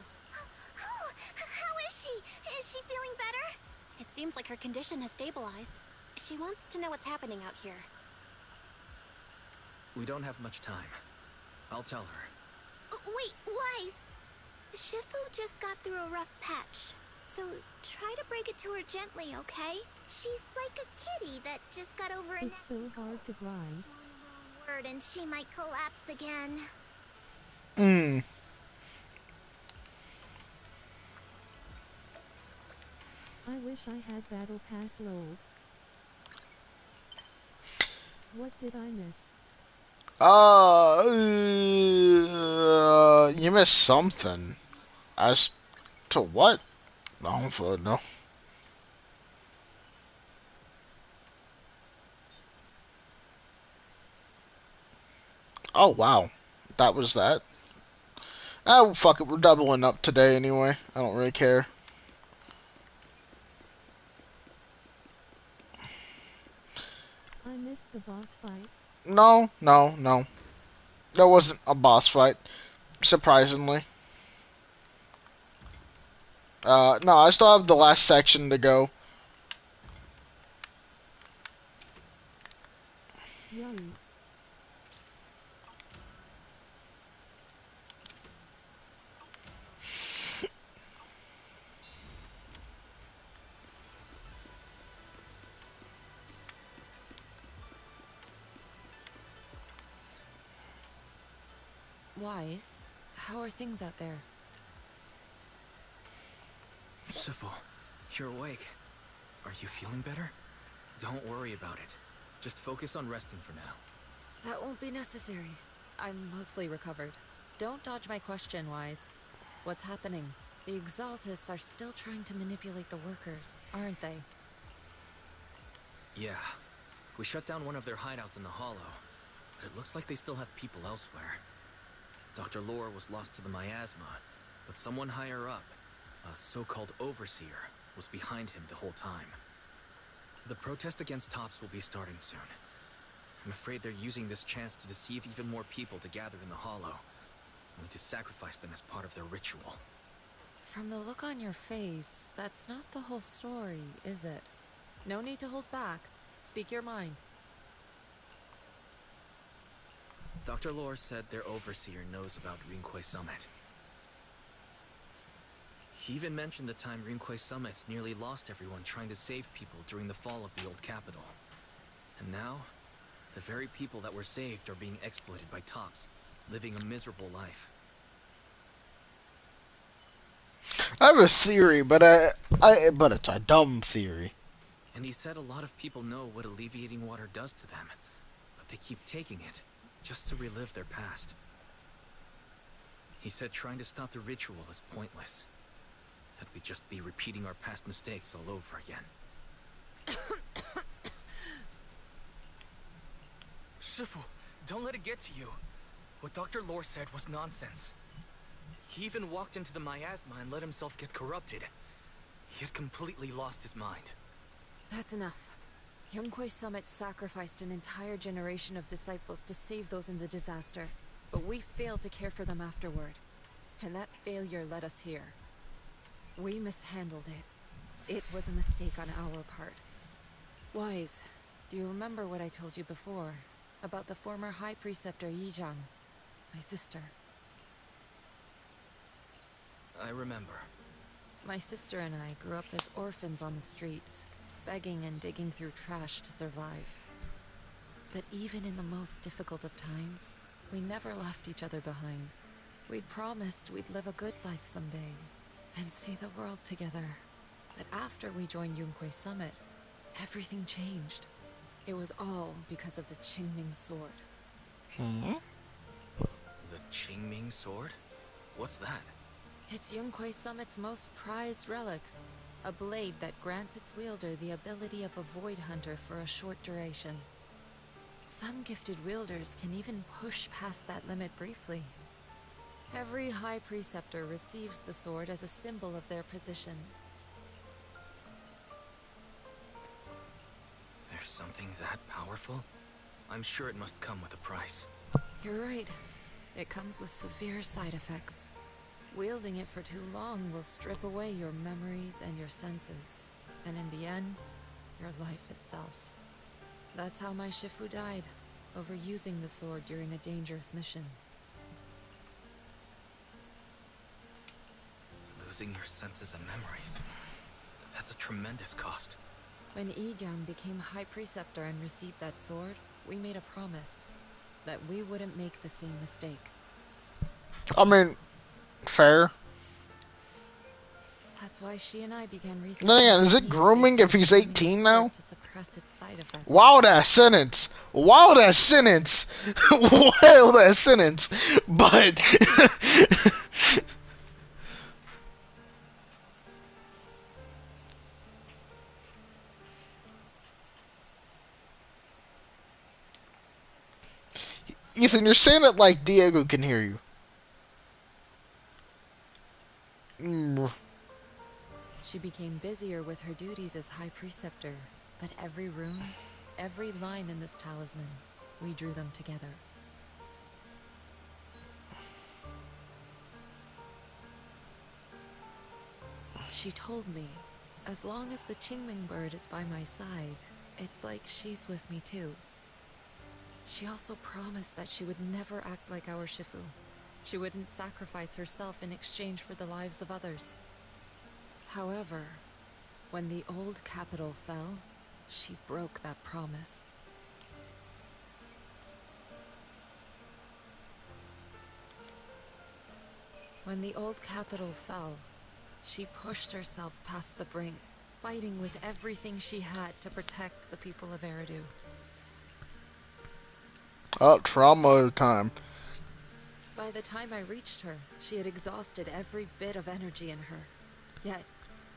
Oh, how is she? Is she feeling better? It seems like her condition has stabilized. She wants to know what's happening out here. We don't have much time. I'll tell her. Wait, Wise! Shifu just got through a rough patch, so try to break it to her gently, okay? She's like a kitty that just got over a It's so hard to grind. word and she might collapse again. I wish I had Battle Pass low. What did I miss? You missed something. As to what? I don't fucking know. Oh, wow. That was that. Oh, fuck it. We're doubling up today anyway. I don't really care. I missed the boss fight. No. There wasn't a boss fight. Surprisingly. No, I still have the last section to go. Yummy. Wise, How are things out there? Shifu, you're awake. Are you feeling better? Don't worry about it. Just focus on resting for now. That won't be necessary. I'm mostly recovered. Don't dodge my question, Wise. What's happening? The Exaltists are still trying to manipulate the workers, aren't they? Yeah. We shut down one of their hideouts in the Hollow, but it looks like they still have people elsewhere. Dr. Lore was lost to the miasma, but someone higher up, a so-called overseer, was behind him the whole time. The protest against Tops will be starting soon. I'm afraid they're using this chance to deceive even more people to gather in the Hollow, only to sacrifice them as part of their ritual. From the look on your face, that's not the whole story, is it? No need to hold back. Speak your mind. Dr. Lore said their overseer knows about Rinqué Summit. He even mentioned the time Rinqué Summit nearly lost everyone trying to save people during the fall of the old capital. And now, the very people that were saved are being exploited by Tops, living a miserable life. I have a theory, but it's a dumb theory. And he said a lot of people know what alleviating water does to them, but they keep taking it, just to relive their past. He said trying to stop the ritual is pointless. That we'd just be repeating our past mistakes all over again. Shifu, don't let it get to you. What Dr. Lore said was nonsense. He even walked into the miasma and let himself get corrupted. He had completely lost his mind. That's enough. Yunquay Summit sacrificed an entire generation of disciples to save those in the disaster, but we failed to care for them afterward. And that failure led us here. We mishandled it. It was a mistake on our part. Wise, do you remember what I told you before? About the former High Preceptor Yizhang, my sister? I remember. My sister and I grew up as orphans on the streets, begging and digging through trash to survive. But even in the most difficult of times, we never left each other behind. We'd promised we'd live a good life someday, and see the world together. But after we joined Yunquay Summit, everything changed. It was all because of the Qingming sword. Hmm? The Qingming sword? What's that? It's Yunquay Summit's most prized relic. A blade that grants its wielder the ability of a void hunter for a short duration. Some gifted wielders can even push past that limit briefly. Every High Preceptor receives the sword as a symbol of their position. There's something that powerful? I'm sure it must come with a price. You're right. It comes with severe side effects. Wielding it for too long will strip away your memories and your senses. And in the end, your life itself. That's how my Shifu died, overusing the sword during a dangerous mission. Losing your senses and memories. That's a tremendous cost. When Yizhang became High Preceptor and received that sword, we made a promise that we wouldn't make the same mistake. I mean, fair. That's why she and I began researching. Then again, is it grooming if he's 18 now? To suppress its side effects. Wild ass sentence. Wild ass sentence. Wild ass sentence. But Ethan, you're saying it like Diego can hear you. She became busier with her duties as High Preceptor, but every rune, every line in this talisman, we drew them together. She told me, as long as the Qingming bird is by my side, it's like she's with me too. She also promised that she would never act like our Shifu. She wouldn't sacrifice herself in exchange for the lives of others. However, when the old capital fell, she broke that promise. When the old capital fell, she pushed herself past the brink, fighting with everything she had to protect the people of Eridu. Oh, trauma time. By the time I reached her, she had exhausted every bit of energy in her. Yet,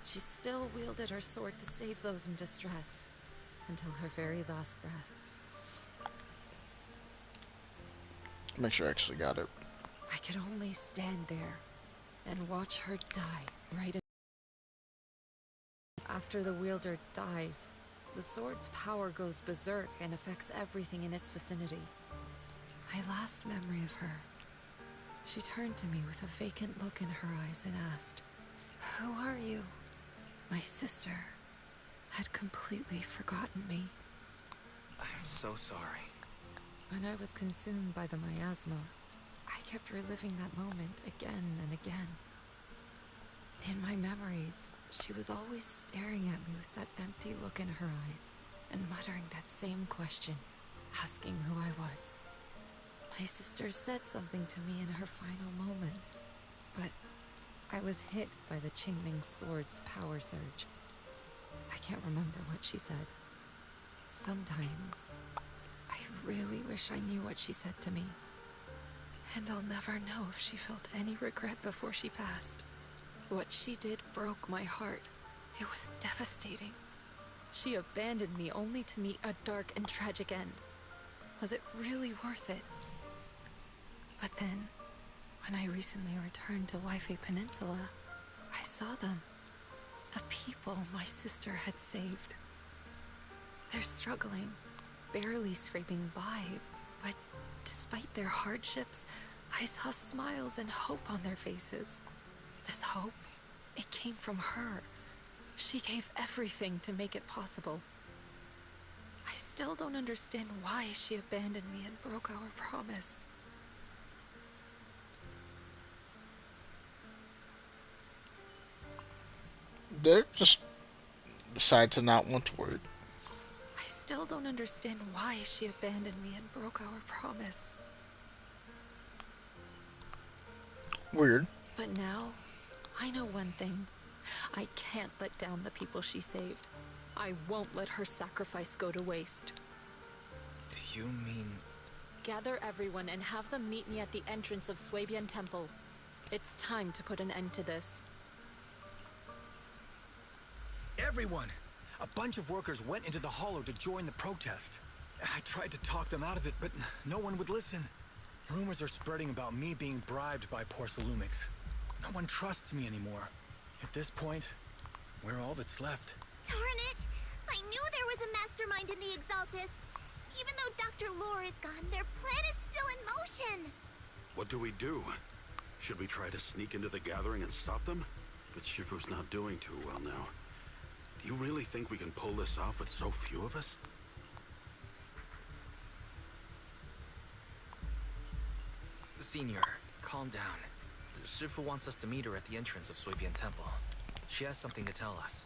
she still wielded her sword to save those in distress, until her very last breath. Make sure I actually got it. I could only stand there and watch her die right in. After the wielder dies, the sword's power goes berserk and affects everything in its vicinity. My last memory of her, she turned to me with a vacant look in her eyes and asked, "Who are you?" My sister had completely forgotten me. I'm so sorry. When I was consumed by the miasma, I kept reliving that moment again and again. In my memories, she was always staring at me with that empty look in her eyes and muttering that same question, asking who I was. My sister said something to me in her final moments, but I was hit by the Qingming sword's power surge. I can't remember what she said. Sometimes, I really wish I knew what she said to me. And I'll never know if she felt any regret before she passed. What she did broke my heart. It was devastating. She abandoned me only to meet a dark and tragic end. Was it really worth it? But then, when I recently returned to Waifei Peninsula, I saw them. The people my sister had saved. They're struggling, barely scraping by, but despite their hardships, I saw smiles and hope on their faces. This hope, it came from her. She gave everything to make it possible. I still don't understand why she abandoned me and broke our promise. They just decide to not want to work. I still don't understand why she abandoned me and broke our promise. Weird. But now, I know one thing. I can't let down the people she saved. I won't let her sacrifice go to waste. Do you mean... Gather everyone and have them meet me at the entrance of Swabian Temple. It's time to put an end to this. Everyone! A bunch of workers went into the hollow to join the protest. I tried to talk them out of it, but no one would listen. Rumors are spreading about me being bribed by Porcelumix. No one trusts me anymore. At this point, we're all that's left. Darn it! I knew there was a mastermind in the Exaltists. Even though Dr. Lore is gone, their plan is still in motion. What do we do? Should we try to sneak into the gathering and stop them? But Shifu's not doing too well now. Do you really think we can pull this off with so few of us? Senior, calm down. Shifu wants us to meet her at the entrance of Swabian Temple. She has something to tell us.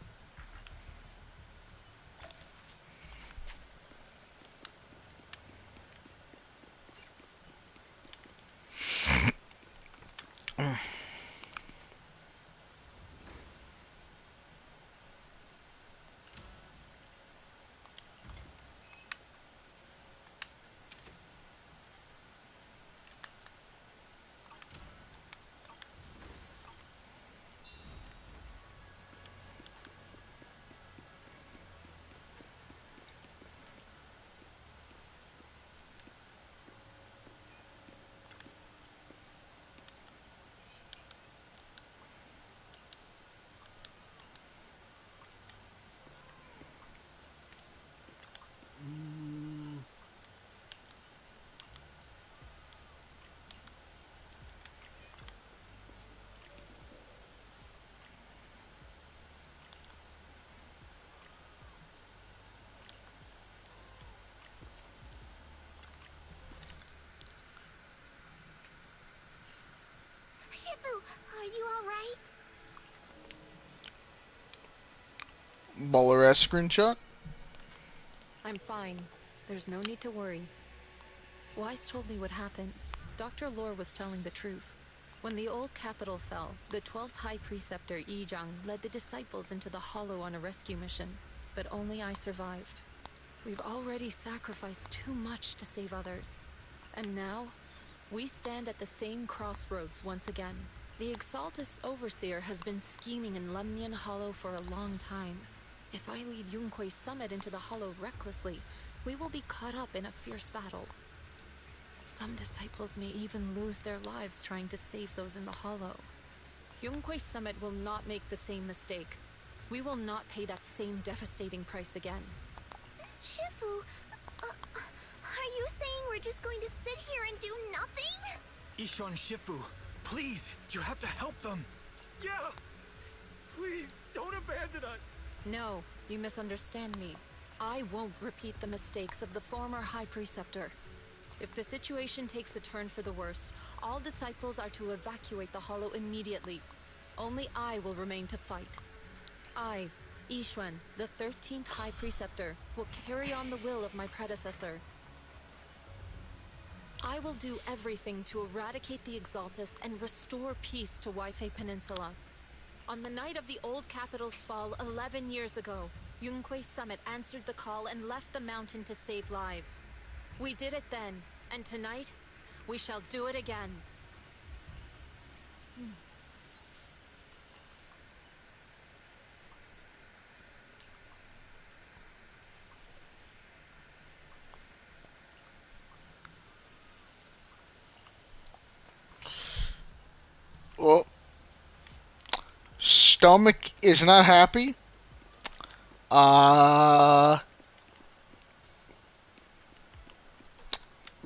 Shifu, are you alright? Baller ass screenshot. I'm fine. There's no need to worry. Wise told me what happened. Dr. Lore was telling the truth. When the old capital fell, the 12th High Preceptor Yizhang led the disciples into the Hollow on a rescue mission, but only I survived. We've already sacrificed too much to save others, and now we stand at the same crossroads once again. The Exaltus Overseer has been scheming in Lemnian Hollow for a long time. If I lead Yunkui's summit into the Hollow recklessly, we will be caught up in a fierce battle. Some disciples may even lose their lives trying to save those in the Hollow. Yunkui's summit will not make the same mistake. We will not pay that same devastating price again. Shifu, are you saying we're just going to sit here and do nothing? Ishan Shifu, please, you have to help them. Yeah! Please, don't abandon us! No, you misunderstand me. I won't repeat the mistakes of the former High Preceptor. If the situation takes a turn for the worse, all disciples are to evacuate the Hollow immediately. Only I will remain to fight. I, Yixuan, the 13th High Preceptor, will carry on the will of my predecessor. I will do everything to eradicate the Exaltus and restore peace to Waifei Peninsula. On the night of the old capital's fall 11 years ago, Yunkui's summit answered the call and left the mountain to save lives. We did it then, and tonight, we shall do it again. Well, stomach is not happy.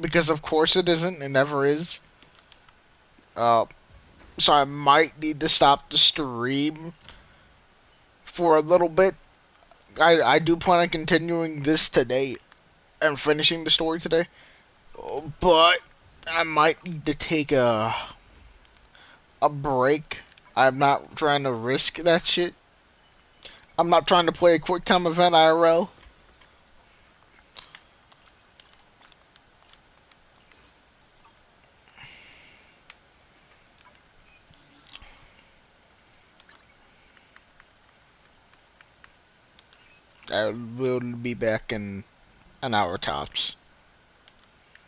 Because of course it isn't. It never is. So I might need to stop the stream for a little bit. I do plan on continuing this today and finishing the story today, but I might need to take a break. I'm not trying to risk that shit. I'm not trying to play a quick time event IRL. I will be back in an hour tops.